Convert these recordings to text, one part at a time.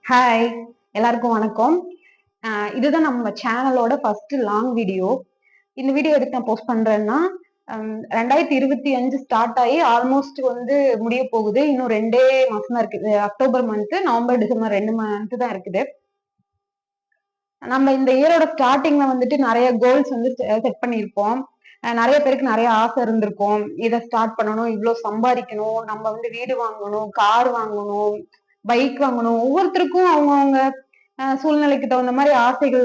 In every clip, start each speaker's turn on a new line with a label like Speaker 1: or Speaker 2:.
Speaker 1: Hi, எல்லாருக்கும் வணக்கம். இதுதான் நம்ம சேனலோட ஃபர்ஸ்ட் லாங் வீடியோ. இந்த வீடியோ எதுக்கு நான் போஸ்ட் பண்றேன்னா, 2025 ஸ்டார்ட் ஆகி ஆல்மோஸ்ட் முடிய போகுது. இன்னும் 2 மாசம் தான் இருக்குது. October month, November, December 2 month தான் இருக்குது. நம்ம இந்த இயரோட ஸ்டார்டிங்ல நிறைய கோல்ஸ் செட் பண்ணியிருப்போம். நிறைய பேருக்கு நிறைய ஆசை இருந்திருக்கும். இதை ஸ்டார்ட் பண்ணணும், இவ்வளவு சம்பாதிக்கணும், நம்ம வீடு வாங்கணும், கார் வாங்கணும், பைக் வாங்கணும். ஒவ்வொருத்தருக்கும் அவங்கவுங்க சூழ்நிலைக்கு தகுந்த மாதிரி ஆசைகள்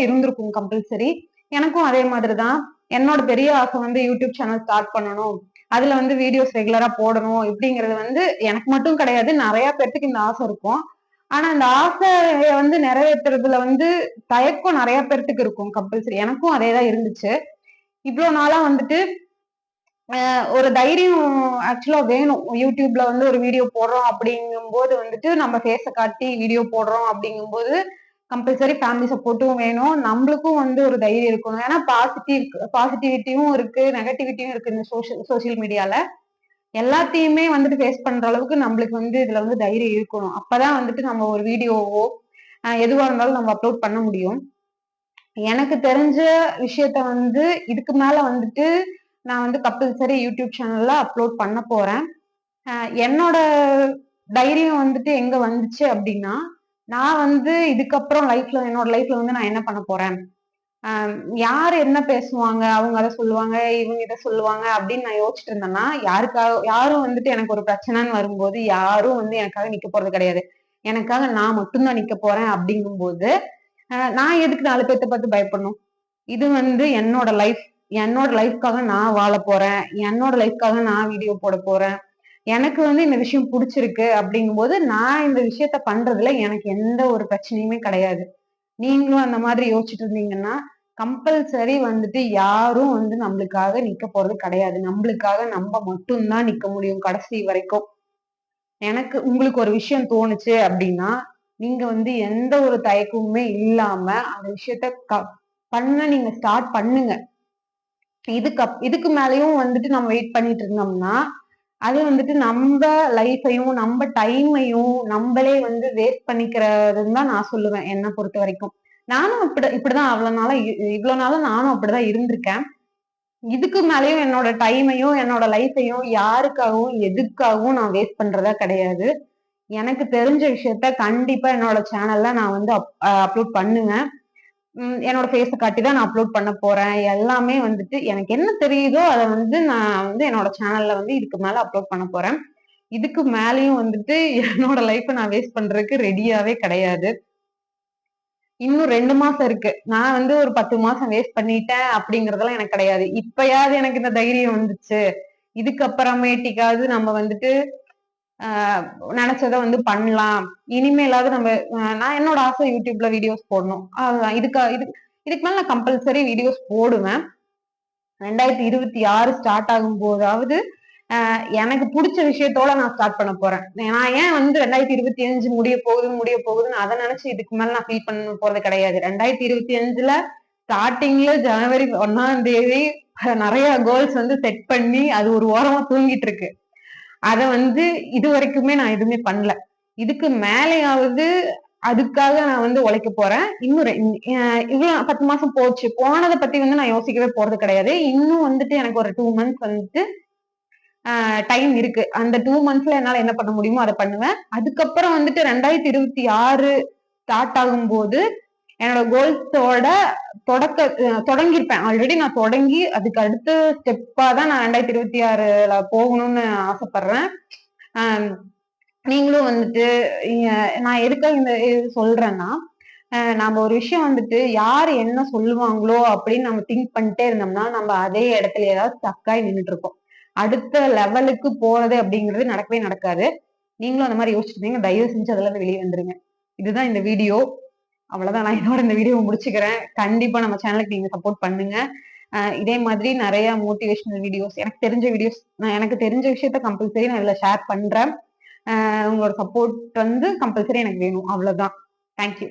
Speaker 1: இருந்திருக்கும் கம்பல்சரி. எனக்கும் அதே மாதிரிதான். என்னோட பெரிய ஆசை யூடியூப் சேனல் ஸ்டார்ட் பண்ணணும், அதுல வீடியோஸ் ரெகுலரா போடணும். இப்படிங்கிறது எனக்கு மட்டும் கிடையாது, நிறைய பேர்த்துக்கு இந்த ஆசை இருக்கும். ஆனா இந்த ஆசைய நிறைவேற்றுறதுல தயக்கம் நிறைய பேர்த்துக்கு இருக்கும் கம்பல்சரி. எனக்கும் அதேதான் இருந்துச்சு. இவ்வளவு நாளா ஒரு தைரியம் ஆக்சுவலா வேணும். யூடியூப்ல ஒரு வீடியோ போடுறோம் அப்படிங்கும் போது நம்ம ஃபேஸ காட்டி வீடியோ போடுறோம் அப்படிங்கும் போது கம்பல்சரி ஃபேமிலி சப்போர்ட்டும் வேணும். நம்மளுக்கும் ஒரு தைரியம் இருக்கணும். ஏன்னா பாசிட்டிவிட்டியும் இருக்கு, நெகட்டிவிட்டியும் இருக்கு இந்த சோசியல் மீடியால. எல்லாத்தையுமே ஃபேஸ் பண்ற அளவுக்கு நம்மளுக்கு இதுல தைரியம் இருக்கணும். அப்பதான் நம்ம ஒரு வீடியோவோ எதுவா இருந்தாலும் நம்ம அப்லோட் பண்ண முடியும். எனக்கு தெரிஞ்ச விஷயத்த இதுக்கு மேல நான் கம்பல்சரி யூடியூப் சேனல்ல அப்லோட் பண்ண போறேன். என்னோட தைரியம் எங்க வந்துச்சு அப்படின்னா, நான் இதுக்கப்புறம் என்னோட லைஃப்ல நான் என்ன பண்ண போறேன், யாரு என்ன பேசுவாங்க, அவங்க அதை சொல்லுவாங்க, இவங்க இதை சொல்லுவாங்க அப்படின்னு நான் யோசிச்சுட்டு இருந்தேன்னா, யாரும் எனக்கு ஒரு பிரச்சனைன்னு வரும்போது யாரும் எனக்காக நிக்க போறது கிடையாது. எனக்காக நான் மட்டும்தான் நிக்க போறேன். அப்படிங்கும்போது நான் எதுக்கு 4 பேர்த்த பார்த்து பயப்படணும்? இது என்னோட லைஃப். என்னோட லைஃப்காக நான் வாழ போறேன். என்னோட லைஃப்காக நான் வீடியோ போட போறேன். எனக்கு இந்த விஷயம் பிடிச்சிருக்கு அப்படிங்கும்போது நான் இந்த விஷயத்த பண்றதுல எனக்கு எந்த ஒரு பிரச்சனையுமே கிடையாது. நீங்களும் அந்த மாதிரி யோசிச்சுட்டு இருந்தீங்கன்னா கம்பல்சரி யாரும் நம்மளுக்காக நிக்க போறது கிடையாது. நம்மளுக்காக நம்ம மட்டும்தான் நிக்க முடியும் கடைசி வரைக்கும். உங்களுக்கு ஒரு விஷயம் தோணுச்சு அப்படின்னா, நீங்க எந்த ஒரு தயக்கமுமே இல்லாம அந்த விஷயத்த பண்ண நீங்க ஸ்டார்ட் பண்ணுங்க. இதுக்கு மேலயும் நம்ம வெயிட் பண்ணிட்டு இருந்தோம்னா, அது நம்ம லைஃபையும் நம்ம டைமையும் நம்மளே வேஸ்ட் பண்ணிக்கிறதுன்னு தான் நான் சொல்லுவேன், என்னை பொறுத்த வரைக்கும். நானும் இப்படிதான் இவ்வளவு நாளும் நானும் அப்படிதான் இருந்திருக்கேன். இதுக்கு மேலயும் என்னோட டைமையும் என்னோட லைஃபையும் யாருக்காகவும் எதுக்காகவும் நான் வேஸ்ட் பண்றதா கிடையாது. எனக்கு தெரிஞ்ச விஷயத்த கண்டிப்பா என்னோட சேனல்ல நான் அப்லோட் பண்ணுவேன். என்னோட ஃபேஸ காட்டி தான் நான் அப்லோட் பண்ண போறேன். எல்லாமே எனக்கு என்ன தெரியுதோ அதை நான் என்னோட சேனல்ல இதுக்கு மேல அப்லோட் பண்ண போறேன். இதுக்கு மேலயும் என்னோட லைஃப நான் வேஸ்ட் பண்றதுக்கு ரெடியாவே கிடையாது. இன்னும் 2 மாசம் இருக்கு. நான் ஒரு 10 மாசம் வேஸ்ட் பண்ணிட்டேன் அப்படிங்கறதெல்லாம் எனக்கு கிடையாது. இப்பயாவது எனக்கு இந்த தைரியம் வந்துச்சு. இதுக்கப்புறமேட்டிக்காவது நம்ம நினைச்சதை பண்ணலாம். இனிமேலாவது நம்ம நான் என்னோட ஆசை யூடியூப்ல வீடியோஸ் போடணும். இதுக்கு மேல நான் கம்பல்சரி வீடியோஸ் போடுவேன். 2026 ஸ்டார்ட் ஆகும் போதாவது எனக்கு பிடிச்ச விஷயத்தோட நான் ஸ்டார்ட் பண்ண போறேன். நான் ஏன் 2025 முடிய போகுதுன்னு அதை நினைச்சு இதுக்கு மேல நான் ஃபீல் பண்ண போறது கிடையாது. 2025ல ஸ்டார்டிங்ல ஜனவரி 1ஆம் தேதி நிறைய கோல்ஸ் செட் பண்ணி அது ஒரு ஓரமா தூங்கிட்டு இருக்கு. அத இது வரைக்குமே நான் எதுவுமே பண்ணல. இதுக்கு மேலேயாவது அதுக்காக நான் உழைக்க போறேன். இன்னும் இவ்வளவு 10 மாசம் போச்சு. போனதை பத்தி நான் யோசிக்கவே போறது கிடையாது. இன்னும் எனக்கு ஒரு 2 மந்த்ஸ் டைம் இருக்கு. அந்த 2 மந்த்ஸ்ல என்னால என்ன பண்ண முடியுமோ அதை பண்ணுவேன். அதுக்கப்புறம் 2026 ஸ்டார்ட் ஆகும்போது என்னோட கோல்ஸோட தொடங்கியிருப்பேன். ஆல்ரெடி நான் தொடங்கி அதுக்கு அடுத்த ஸ்டெப்பா தான் நான் 2026ல போகணும்னு ஆசைப்படுறேன். நீங்களும் நான் எதுக்காக இந்த சொல்றேன்னா, நம்ம ஒரு விஷயம் யாரு என்ன சொல்லுவாங்களோ அப்படின்னு நம்ம திங்க் பண்ணிட்டே இருந்தோம்னா நம்ம அதே இடத்துல ஏதாவது ஸ்டக்காய் நின்றுட்டு இருப்போம். அடுத்த லெவலுக்கு போறது அப்படிங்கிறது நடக்கவே நடக்காது. நீங்களும் அந்த மாதிரி யோசிச்சிருந்தீங்க, தயவு செஞ்சு அதுல இருந்து வெளியே வந்துருங்க. இதுதான் இந்த வீடியோ. அவ்வளவுதான். நான் இதோட இந்த வீடியோவை முடிச்சுக்கிறேன். கண்டிப்பா நம்ம சேனலுக்கு நீங்க சப்போர்ட் பண்ணுங்க. இதே மாதிரி நிறைய மோட்டிவேஷனல் வீடியோஸ், எனக்கு தெரிஞ்ச விஷயத்த கம்பல்சரி நான் இதுல ஷேர் பண்றேன். உங்களோட சப்போர்ட் கம்பல்சரி எனக்கு வேணும். அவ்வளவுதான். தேங்க்யூ.